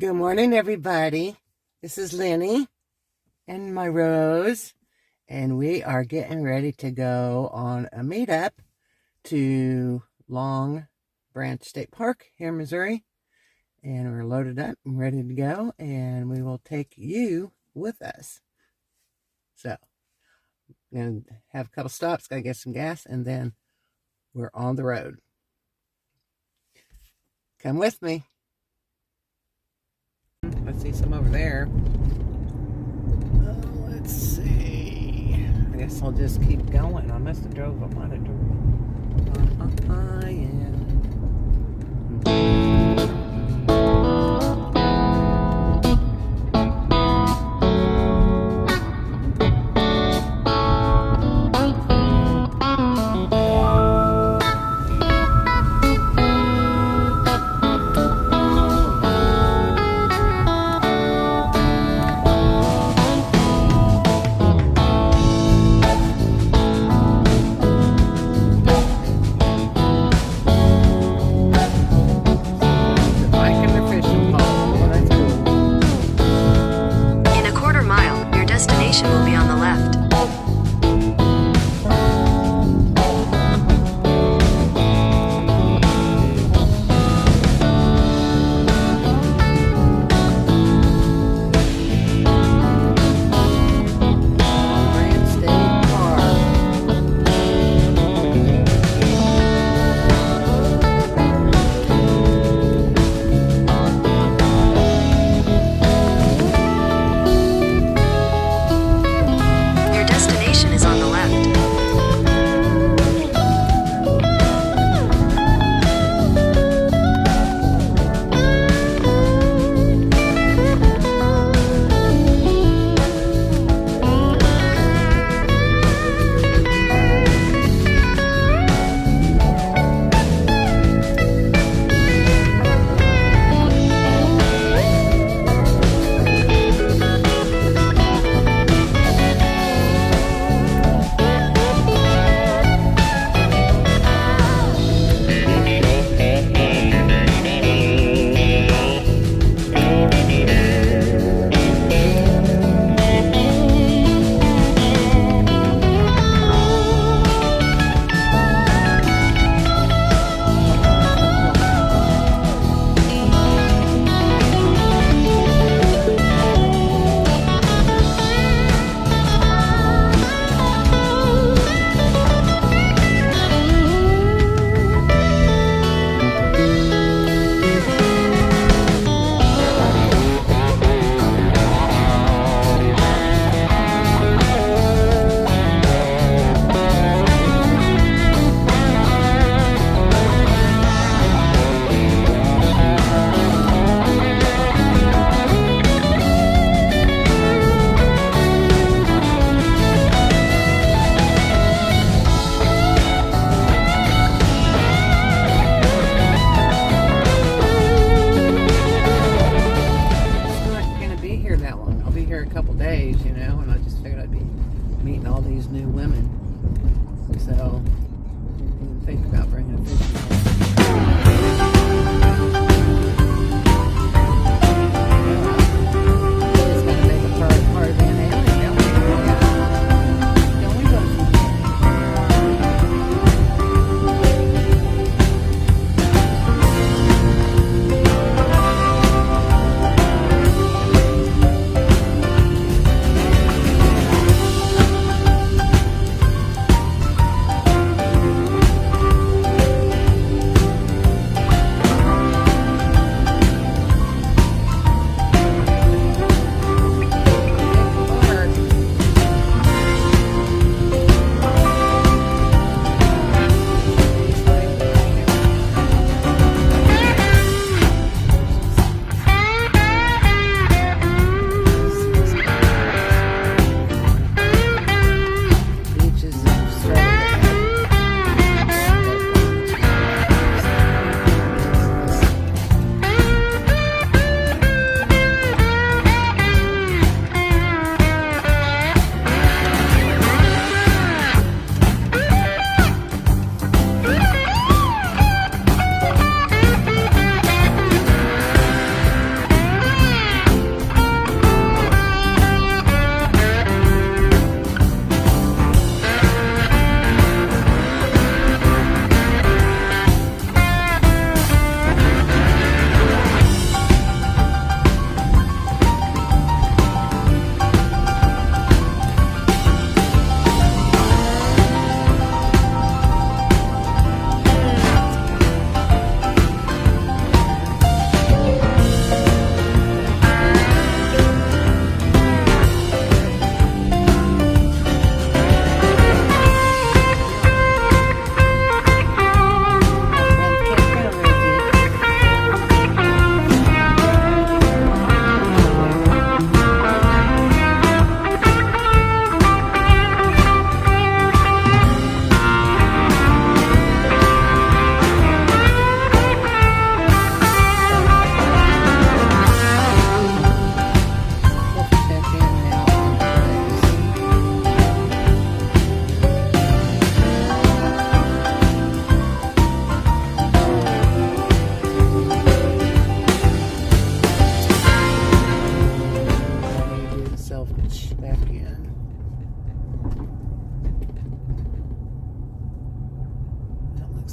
Good morning, everybody. This is Lin-E and my Rose, and we are getting ready to go on a meetup to Long Branch State Park here in Missouri, and we're loaded up and ready to go, and we will take you with us. So, I'm going to have a couple stops, got to get some gas, and then we're on the road. Come with me. I see some over there. Oh, let's see. I guess I'll just keep going. I must have drove. I might have drove. Yeah. Will be on the left. So, didn't think about bringing a fishing pole. It's going to make a part of the alien, don't we? Don't we, Rosey?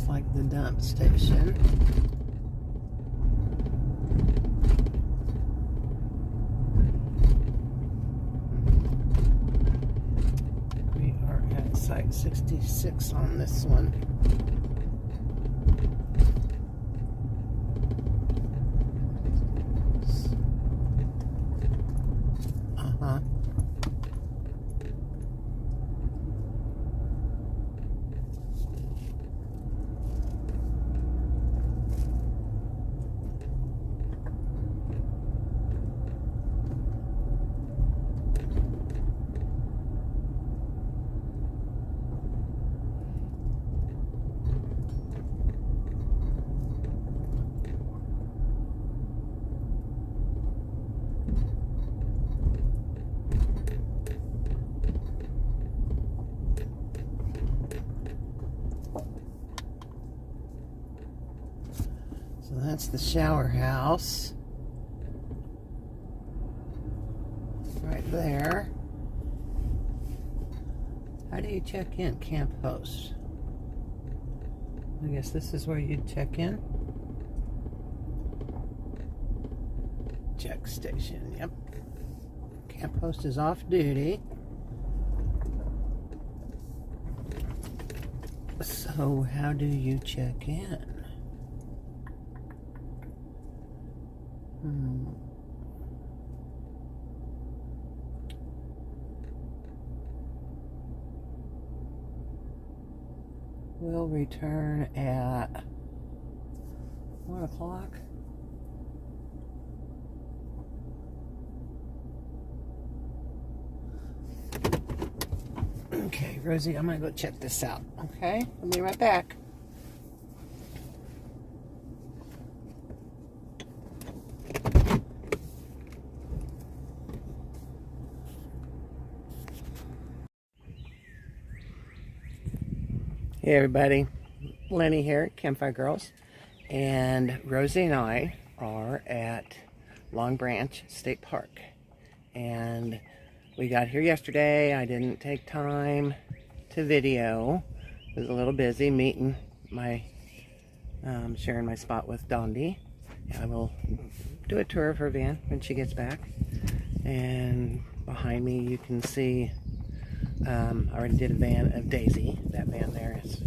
looks like the dump station. We are at site 66 on this one. So that's the shower house right there. How do you check in? Camp host. I guess this is where you'd check in. Check station, yep. Camp host is off duty. So how do you check in? We'll return at 1 o'clock. Okay, Rosie, I'm gonna go check this out. Okay, I'll be right back. Hey everybody, Lenny here at Campfire Girls, and Rosie and I are at Long Branch State Park, and we got here yesterday. I didn't take time to video. I was a little busy meeting my, sharing my spot with Dondi. I will do a tour of her van when she gets back, and behind me you can see I already did a van of Daisy. That van there is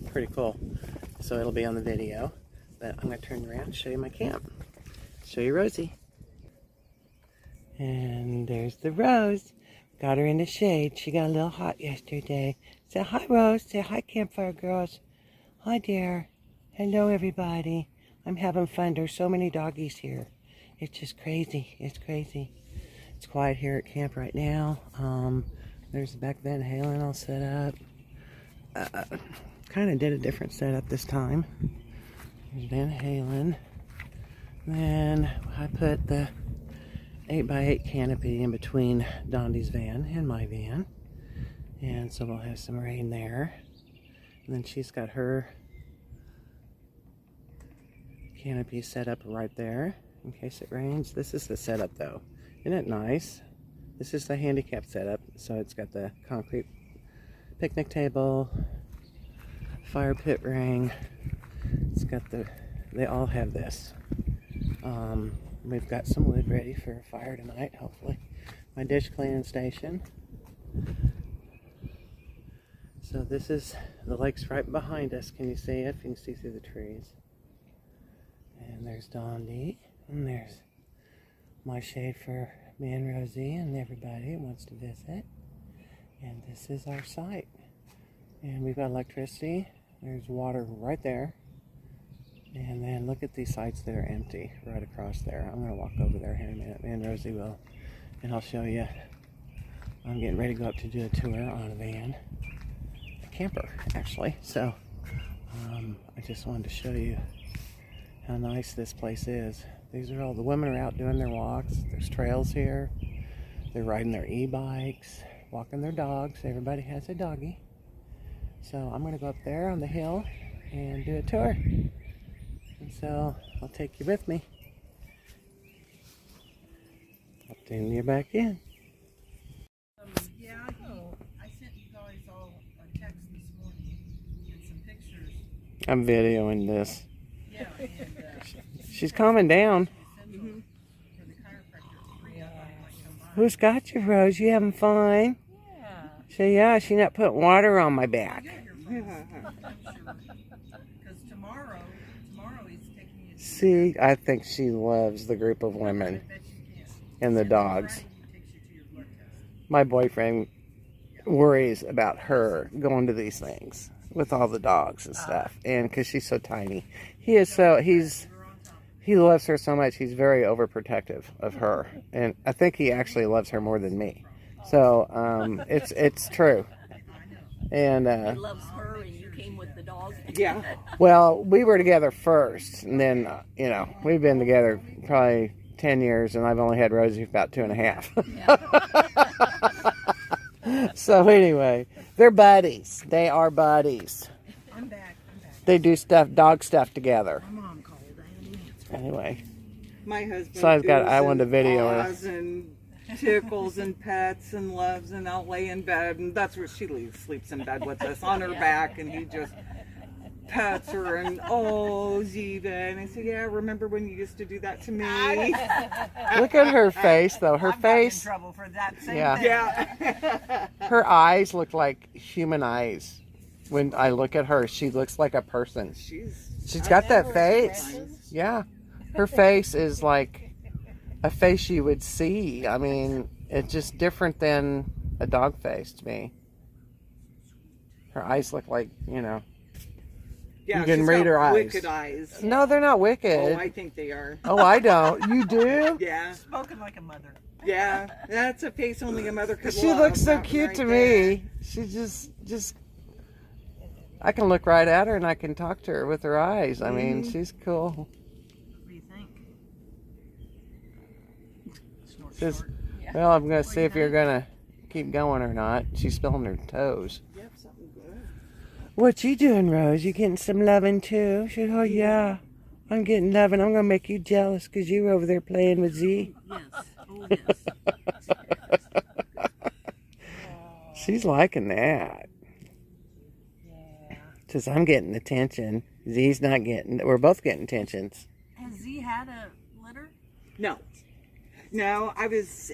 pretty cool, so it'll be on the video. But I'm going to turn around and show you my camp. Show you Rosie. And there's the Rose. Got her in the shade. She got a little hot yesterday. Say hi, Rose. Say hi, Campfire Girls. Hi, dear. Hello, everybody. I'm having fun. There's so many doggies here. It's just crazy. It's crazy. It's quiet here at camp right now. There's the back Van Halen all set up. Kind of did a different setup this time. There's Van Halen. Then I put the 8x8 canopy in between Dondi's van and my van. And so we'll have some rain there. And then she's got her canopy set up right there in case it rains. This is the setup though. Isn't it nice? This is the handicap setup, so it's got the concrete picnic table, fire pit ring. It's got they all have this. We've got some wood ready for a fire tonight, hopefully. My dish cleaning station. So this is, the lake's right behind us. Can you see it? You can see through the trees. And there's Dondi, and there's my shade for me and Rosie and everybody who wants to visit. And this is our site. And we've got electricity. There's water right there. And then look at these sites that are empty right across there. I'm going to walk over there here in a minute. Me and Rosie will. And I'll show you. I'm getting ready to go up to do a tour on a van. A camper, actually. So, I just wanted to show you how nice this place is. These are all, the women are out doing their walks. There's trails here. They're riding their e-bikes, walking their dogs. Everybody has a doggy. So I'm going to go up there on the hill and do a tour. And so I'll take you with me. Up then you're back in. Yeah, I sent you guys all a text this morning and some pictures I'm videoing this. She's calming down. Who's got you, Rose? You having fun? So yeah, she's not putting water on my back. See, I think she loves the group of women and the dogs. My boyfriend worries about her going to these things with all the dogs and stuff, and because she's so tiny. He loves her so much, he's very overprotective of her, and I think he actually loves her more than me. So it's true. And he loves her, and you came with the dog. Yeah. Well, we were together first, and then you know, we've been together probably 10 years, and I've only had Rosie for about 2.5. So anyway, they're buddies. They are buddies. I'm back. They do dog stuff together. My mom called. I had an answer. Anyway. My husband. So I wanted to video her. And tickles and pets and loves and out lay in bed, and that's where she sleeps in bed with us on her back, and he just pets her and Ziva. And I said, yeah, remember when you used to do that to me? Look at her face, though. Her face. In trouble for that same yeah. thing. Yeah. Her eyes look like human eyes. When I look at her, she looks like a person. She's got that face. Yeah. Her face is like a face you would see. I mean, it's just different than a dog face to me. Her eyes look like, you know. Yeah, you can read her eyes. Wicked eyes. No, they're not wicked. Oh, I think they are. Oh, I don't. You do? Yeah. Spoken like a mother. Yeah, that's a face only a mother could She love. looks so cute to me. She just I can look right at her and I can talk to her with her eyes. I mean, she's cool. What do you think? Says, well, I'm going to see if you're going to keep going or not. She's still on her toes. Yep, something good. What you doing, Rose? You getting some loving too? She said, oh, yeah. I'm getting loving. I'm going to make you jealous because you were over there playing with Z. Yes. Oh, yes. She's liking that. Yeah. Says, I'm getting attention. Z's not getting. We're both getting attentions. Has Z had a litter? No. No, I was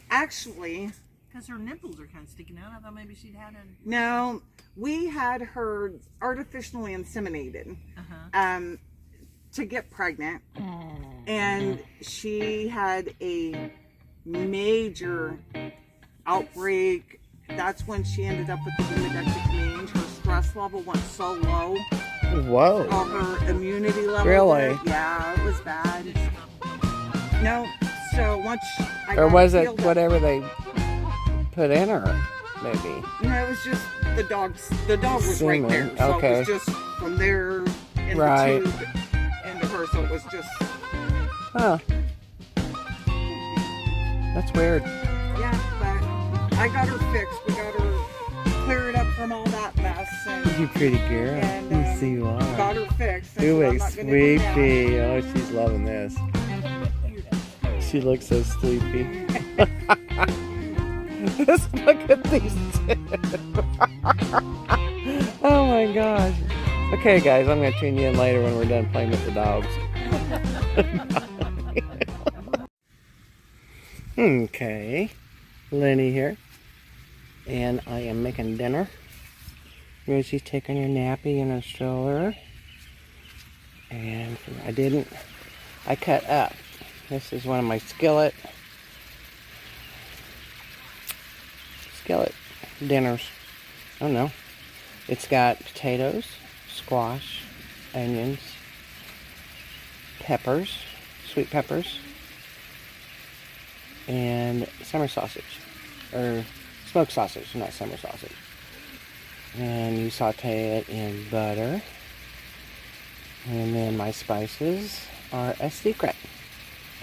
actually... Because her nipples are kind of sticking out. I thought maybe she'd had a... No, we had her artificially inseminated to get pregnant. And she had a major outbreak. That's when she ended up with the appendectomy. Her stress level went so low. Whoa. All her immunity level. Really? Yeah, it was bad. No, so once I or got was it healed whatever they put in her, maybe? No, it was just the dog. The dog was Semen. right there, so Okay. it was just from there in Right. the tube into her. So it was just. Huh. That's weird. Yeah, but I got her fixed. We got her cleared up from all that mess. And, You pretty girl. And, Yes, you are. got her fixed. and You so I'm a not gonna do that. sweetie. Oh, she's loving this. She looks so sleepy. Just look at these two. Oh my gosh. Okay, guys, I'm going to tune you in later when we're done playing with the dogs. Okay, Lin-E here, and I am making dinner. Rosie's taking her nappy in a stroller, and I cut up. This is one of my skillet dinners. I don't know. It's got potatoes, squash, onions, peppers, sweet peppers, and summer sausage, or smoked sausage, not summer sausage. And you saute it in butter. And then my spices are a secret.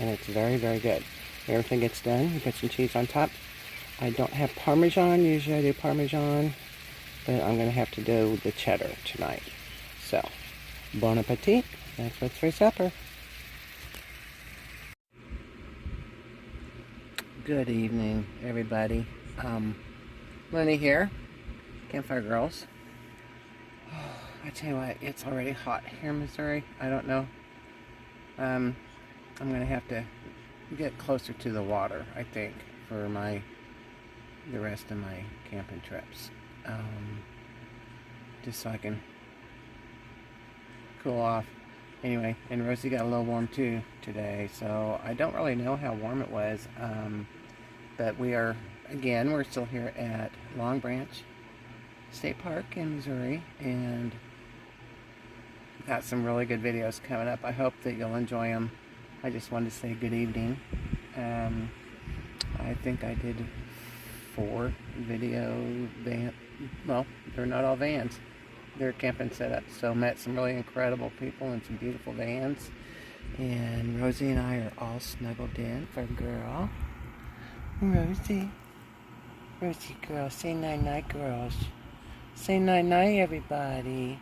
And it's very, very good. When everything gets done, you put some cheese on top. I don't have Parmesan. Usually I do Parmesan. But I'm going to have to do the cheddar tonight. So, bon appetit. That's what's for supper. Good evening, everybody. Lin-E here. Campfire Girls. I tell you what, it's already hot here in Missouri. I don't know. I'm gonna have to get closer to the water, I think, for the rest of my camping trips. Just so I can cool off. Anyway, and Rosie got a little warm too today, so I don't really know how warm it was. But we're still here at Long Branch State Park in Missouri, and got some really good videos coming up. I hope that you'll enjoy them. I just wanted to say good evening. I think I did 4 video van. Well, they're not all vans. They're camping setups. So met some really incredible people and some beautiful vans. And Rosie and I are all snuggled in for girl. Rosie girl, say night-night, girls. Say night-night, everybody.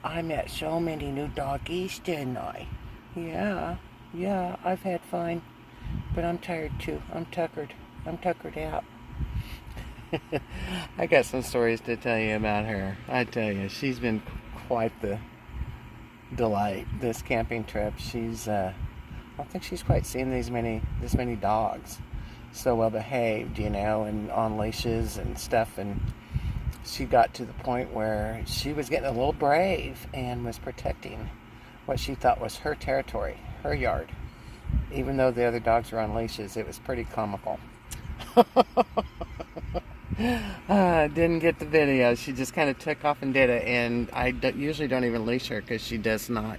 I met so many new doggies, didn't I? Yeah, I've had fun. But I'm tired too. I'm tuckered out. I got some stories to tell you about her. I tell you, she's been quite the delight this camping trip. I don't think she's quite seen this many dogs so well behaved, and on leashes and stuff. And she got to the point where she was getting a little brave and was protecting what she thought was her territory, her yard. Even though the other dogs were on leashes, it was pretty comical. Didn't get the video. She just kind of took off and did it, and I usually don't even leash her because she does not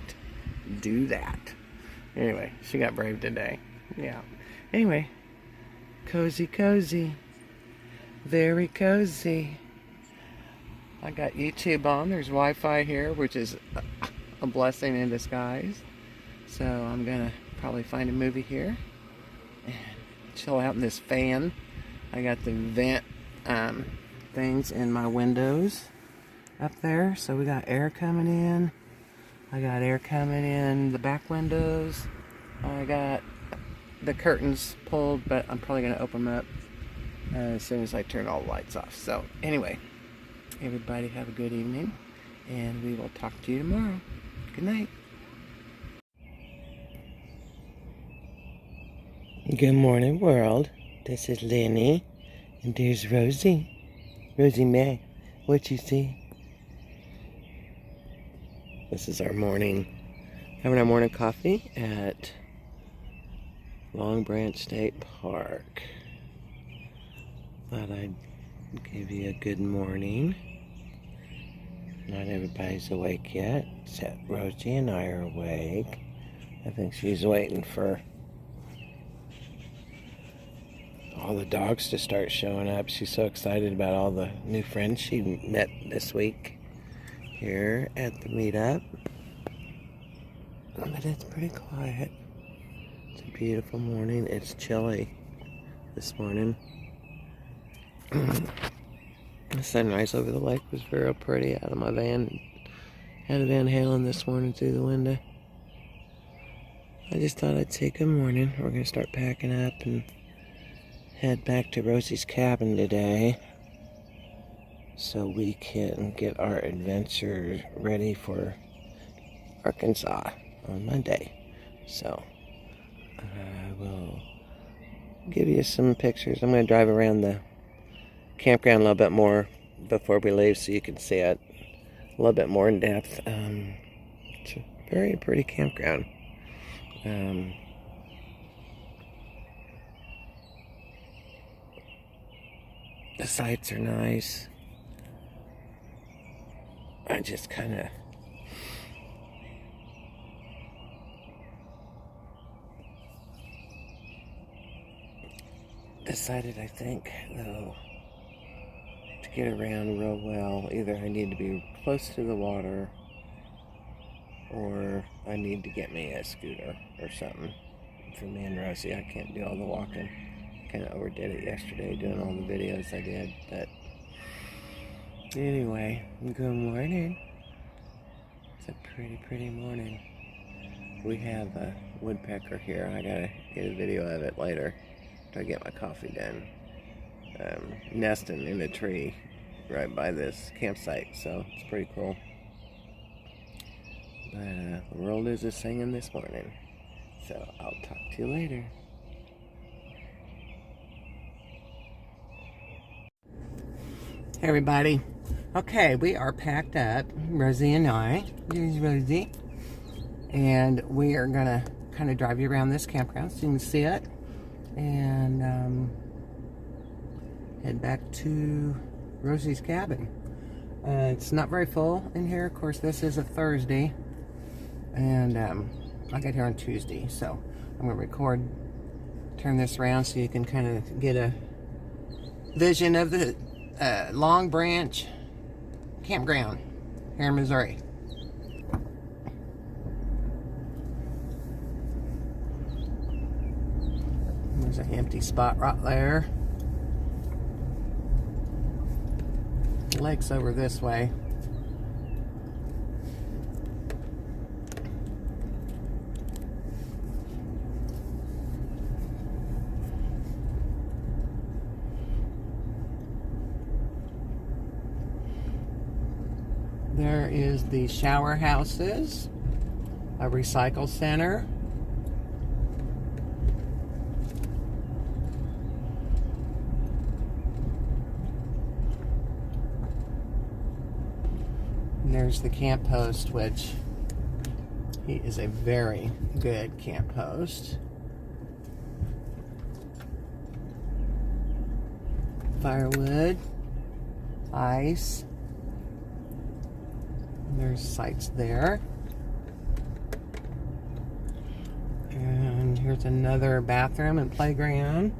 do that. Anyway, she got brave today. Yeah. Anyway, cozy. Very cozy. I got YouTube on. There's Wi-Fi here, which is a blessing in disguise. So I'm gonna probably find a movie here and chill out in this fan. I got the vent things in my windows up there, so we got air coming in. I got air coming in the back windows. I got the curtains pulled, but I'm probably gonna open them up as soon as I turn all the lights off. So anyway, everybody have a good evening, and we will talk to you tomorrow. Good night. Good morning, world. This is Lin-E, and there's Rosie. Rosie May, what you see? This is our morning, having our morning coffee at Long Branch State Park. Thought I'd give you a good morning. Not everybody's awake yet, except Rosie and I are awake. I think she's waiting for all the dogs to start showing up. She's so excited about all the new friends she met this week here at the meetup. But it's pretty quiet. It's a beautiful morning. It's chilly this morning. The sunrise over the lake was very pretty out of my van. Had a Van Halen this morning through the window. I just thought I'd say good morning. We're going to start packing up and head back to Rosie's cabin today so we can get our adventure ready for Arkansas on Monday. So I will give you some pictures. I'm going to drive around the campground a little bit more before we leave so you can see it a little bit more in depth. It's a very pretty campground. The sights are nice. I just kind of decided, I think, though, to get around real well, either I need to be close to the water or I need to get me a scooter or something for me and Rosie. I can't do all the walking. Kind of overdid it yesterday doing all the videos I did, but anyway, good morning. It's a pretty morning. We have a woodpecker here. I gotta get a video of it later to get my coffee done. Nesting in a tree right by this campsite, so it's pretty cool. But the world is a singing this morning. So I'll talk to you later. Hey everybody. Okay, we are packed up, Rosey and I. Here's Rosey. And we are gonna kind of drive you around this campground so you can see it. And head back to Rosey's cabin. It's not very full in here. Of course, this is a Thursday. And I got here on Tuesday. So I'm gonna turn this around so you can kind of get a vision of the Long Branch campground here in Missouri. There's an empty spot right there. The lake's over this way. There is the shower houses, a recycle center. And there's the camp host, which he is a very good camp host. Firewood, ice. There's sites there. And here's another bathroom and playground.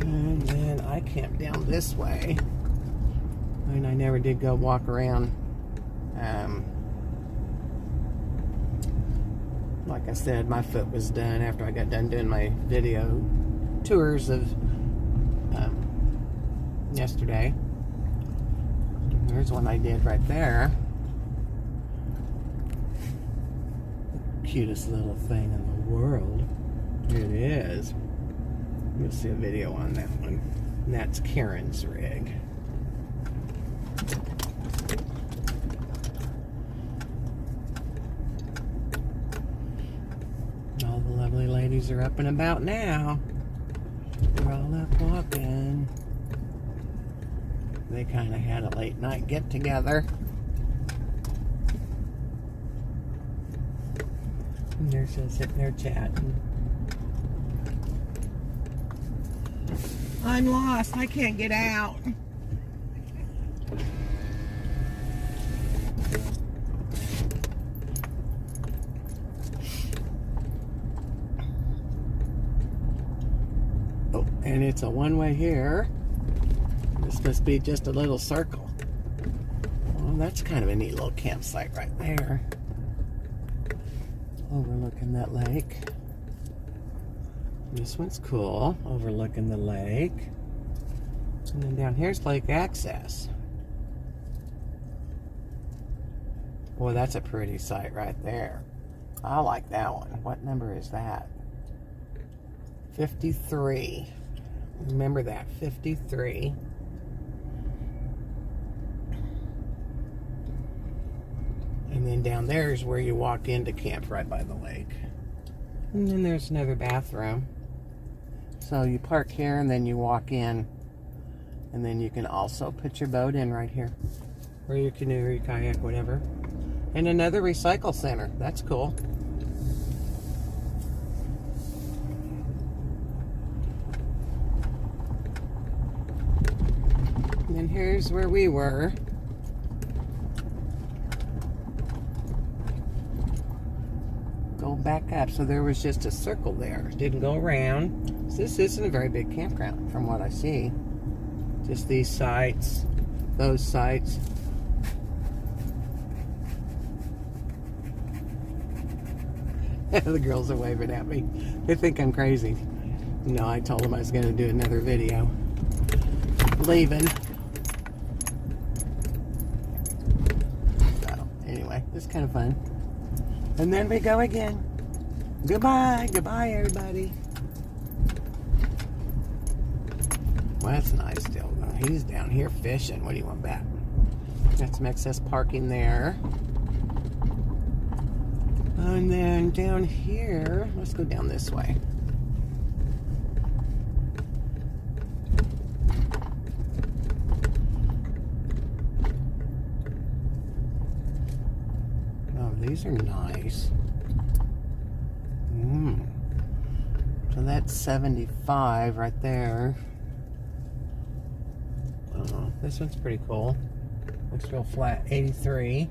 And then I camped down this way. And I never did go walk around. Like I said, my foot was done after I got done doing my video tours of yesterday. There's one I did right there. The cutest little thing in the world. It is. You'll see a video on that one. And that's Karen's rig. All the lovely ladies are up and about now. They're all up walking. They kind of had a late night get together. And they're just sitting there chatting. I'm lost. I can't get out. Oh, and it's a one-way here. This must be just a little circle. Well, that's kind of a neat little campsite right there. Overlooking that lake. This one's cool, overlooking the lake. And then down here's lake access. Boy, that's a pretty sight right there. I like that one. What number is that? 53. Remember that, 53. And then down there is where you walk into camp, right by the lake. And then there's another bathroom. So you park here and then you walk in. And then you can also put your boat in right here. Or your canoe or your kayak, whatever. And another recycle center. That's cool. And then here's where we were. Go back up. So there was just a circle there. Didn't go around. So this isn't a very big campground from what I see. Just these sites, those sites. The girls are waving at me. They think I'm crazy. No, I told them I was going to do another video. Leaving. So, anyway, it's kind of fun. And then we go again. Goodbye. Goodbye, everybody. Well, that's nice still. He's down here fishing. What do you want back? Got some excess parking there. And then down here, let's go down this way. Oh, these are nice. So that's 75 right there. This one's pretty cool. Looks real flat. 83.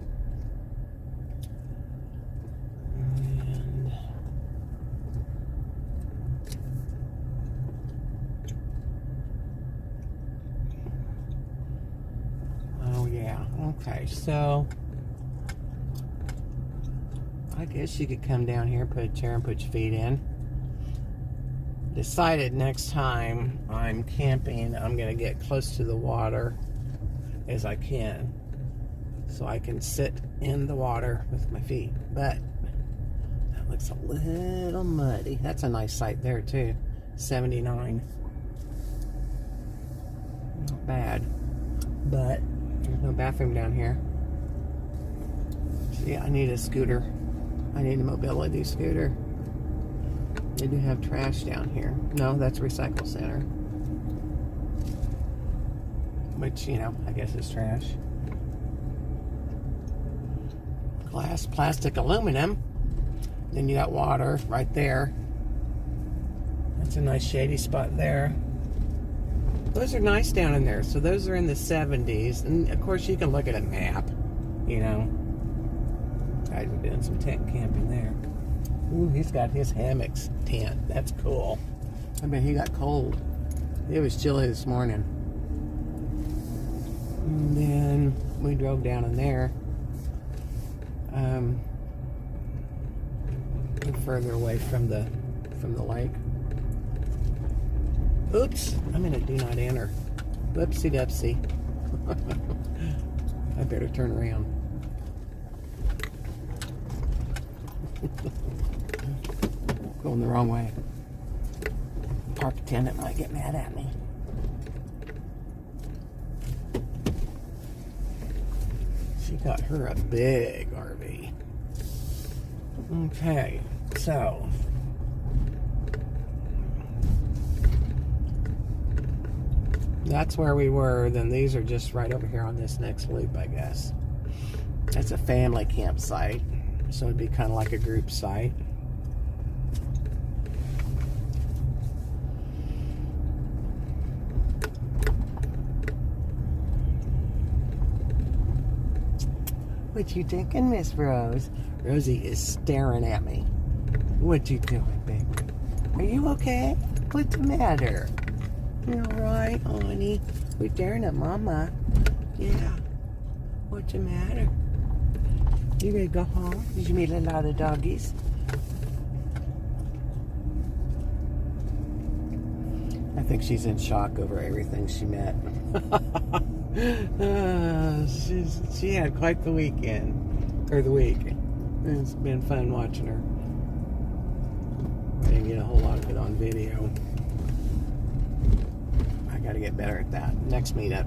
And oh yeah. Okay, so I guess you could come down here, put a chair, and put your feet in. Decided next time I'm camping, I'm gonna get close to the water as I can, so I can sit in the water with my feet. But that looks a little muddy. That's a nice site there too. 79. Not bad. But there's no bathroom down here. So yeah, I need a scooter. I need a mobility scooter. They do have trash down here. No, that's recycle center. Which, you know, I guess is trash. Glass, plastic, aluminum. Then you got water right there. That's a nice shady spot there. Those are nice down in there. So those are in the 70s. And of course you can look at a map, you know. Guys are doing some tent camping there. Ooh, he's got his hammocks tent. That's cool. I bet he got cold. It was chilly this morning. And then we drove down in there. Further away from the lake. Oops, I'm in a do not enter. Whoopsie dupsie. I better turn around. Going the wrong way. Park attendant might get mad at me. She got her a big RV. Okay, so that's where we were. Then these are just right over here on this next loop, I guess. That's a family campsite, so it'd be kind of like a group site. What you thinking, Miss Rose? Rosie is staring at me. What you doing, baby? Are you okay? What's the matter? You alright, honey? We're staring at Mama. Yeah. What's the matter? You ready to go home? Did you meet a lot of doggies? I think she's in shock over everything she met. She had quite the weekend, or the week. It's been fun watching her. I didn't get a whole lot of it on video. I gotta get better at that. Next meetup.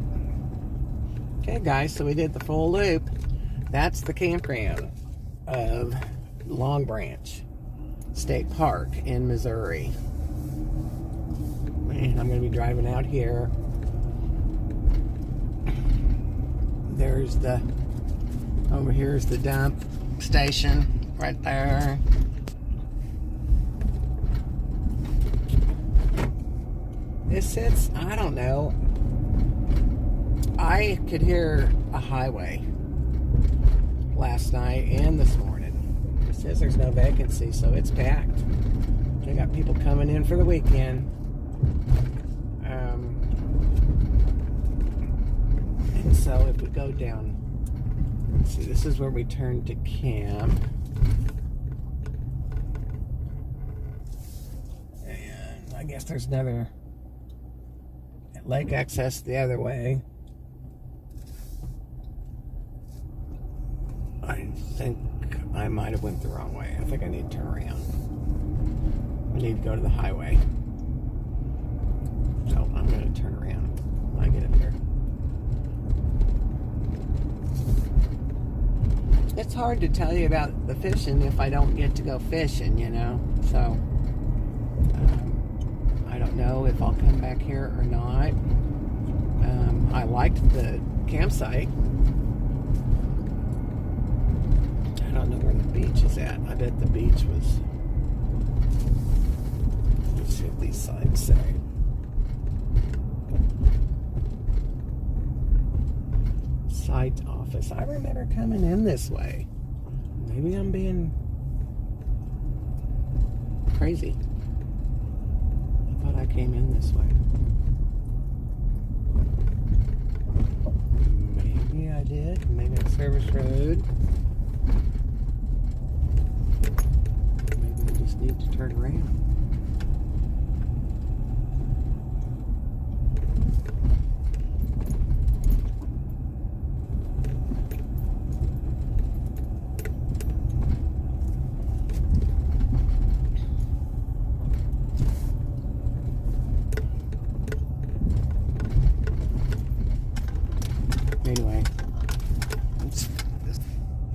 Okay, guys, so we did the full loop. That's the campground of Long Branch State Park in Missouri. And I'm gonna be driving out here. There's the, over here is the dump station right there. This sits, I don't know. I could hear a highway last night and this morning. It says there's no vacancy, so it's packed. They got people coming in for the weekend. And so if we go down, let's see, this is where we turn to camp. And I guess there's another lake access the other way. I think I might have went the wrong way. I think I need to turn around. I need to go to the highway. So I'm going to turn around when I get up here. It's hard to tell you about the fishing if I don't get to go fishing, you know. So I don't know if I'll come back here or not. I liked the campsite. I don't know where the beach is at. I bet the beach was... Let's see what these signs say. Site office. I remember coming in this way. Maybe I'm being crazy. I thought I came in this way. Maybe I did. Maybe it's Service Road. Maybe I just need to turn around.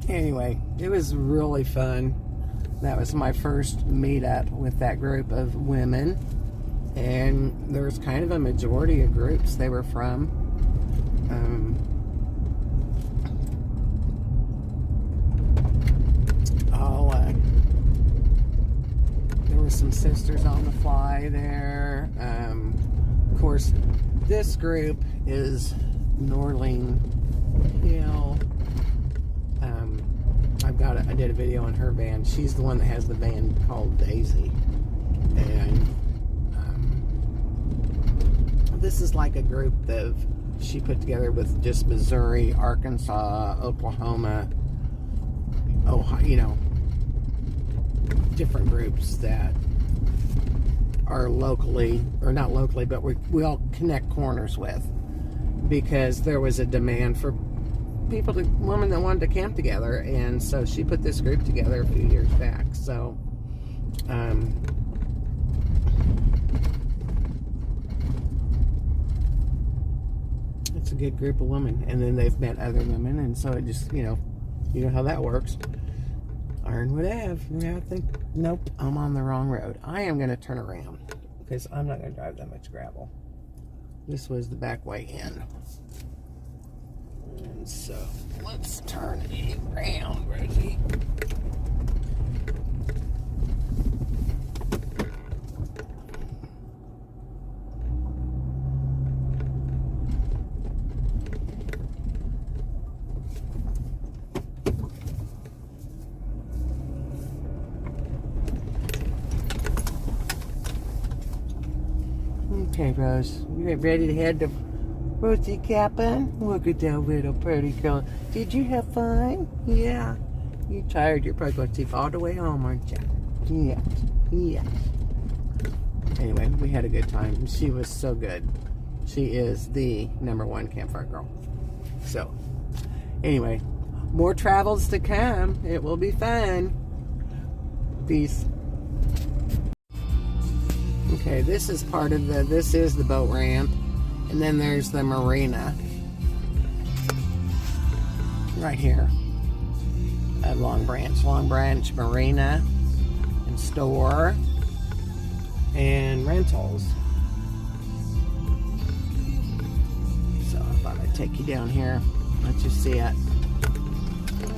Anyway, it was really fun. That was my first meetup with that group of women. And there was kind of a majority of groups they were from. There were some sisters on the fly there. Of course, this group is Norling Hill. I did a video on her band. She's the one that has the band called Daisy. And this is like a group that she put together with just Missouri, Arkansas, Oklahoma, Ohio, you know, different groups that are locally, or not locally, but we all connect corners with, because there was a demand for women that wanted to camp together, and so she put this group together a few years back. So it's a good group of women, and then they've met other women, and so it just, you know how that works. Ironwood Ave. Yeah, I think, nope, I'm on the wrong road. I am going to turn around because I'm not going to drive that much gravel. This was the back way in. And so, let's turn it around, Rosie. Okay, Rose, you get ready to head to Rosey Cabin? Look at that little pretty girl. Did you have fun? Yeah. You're tired. You're probably going to sleep all the way home, aren't you? Yes. Yes. Anyway, we had a good time. She was so good. She is the #1 campfire girl. So, anyway, more travels to come. It will be fun. Peace. Okay, this is part of this is the boat ramp. And then there's the marina. Right here. At Long Branch Marina. And store. And rentals. So I thought I'd take you down here. Let you see it.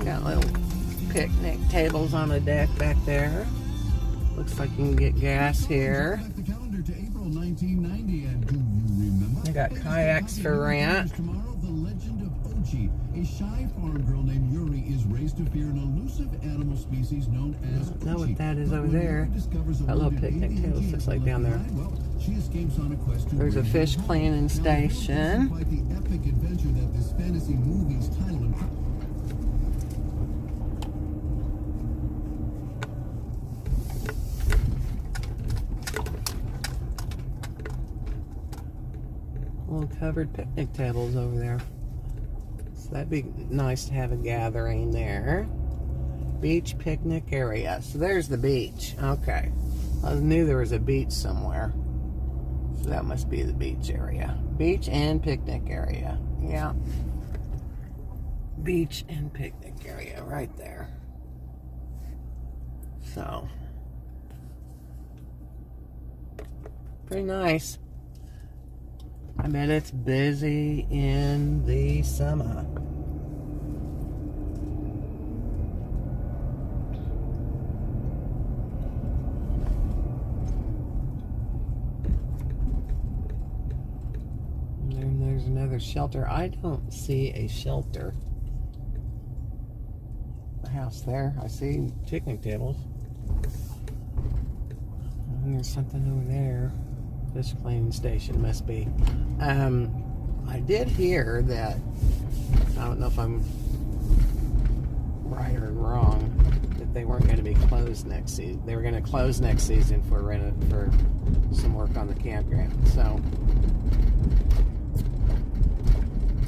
Got little picnic tables on the deck back there. Looks like you can get gas here. I got kayaks for rent. Tomorrow, the legend of Ochi, a shy farm girl named Yuri, is raised to fear an elusive animal species known as Ochi. I don't know what that is over there. That little picnic table looks like down there. She escapes on a quest to There's a fish cleaning station. Quite the epic adventure that this fantasy movie's title implies. Little covered picnic tables over there. So that'd be nice to have a gathering there. Beach picnic area. So there's the beach. Okay. I knew there was a beach somewhere. So that must be the beach area. Beach and picnic area. Yeah. Beach and picnic area right there. So, pretty nice. I bet it's busy in the summer. And then there's another shelter. I don't see a shelter. The house there. I see picnic tables. And there's something over there. This cleaning station must be. I did hear that, I don't know if I'm right or wrong, that they weren't going to be closed next season. They were going to close next season for some work on the campground. So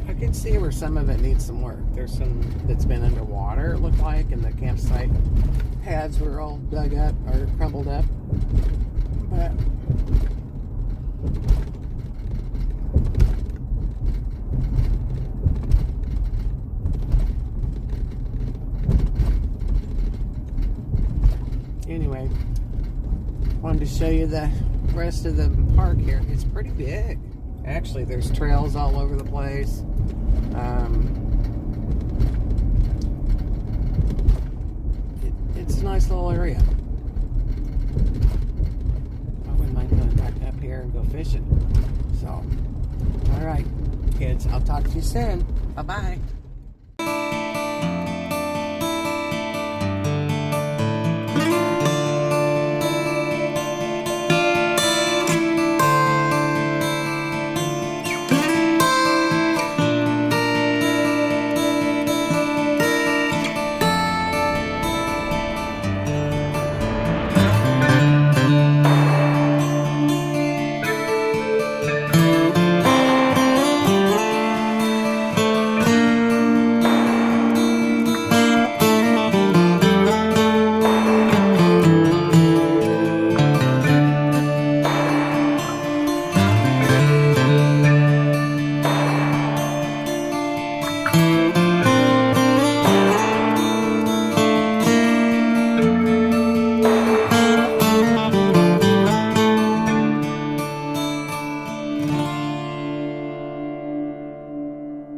I could see where some of it needs some work. There's some that's been underwater, it looked like, and the campsite pads were all dug up or crumbled up. But anyway, wanted to show you the rest of the park here. It's pretty big. Actually, there's trails all over the place. It's a nice little area. I wouldn't mind coming back up here and go fishing. So, all right, kids, I'll talk to you soon. Bye-bye.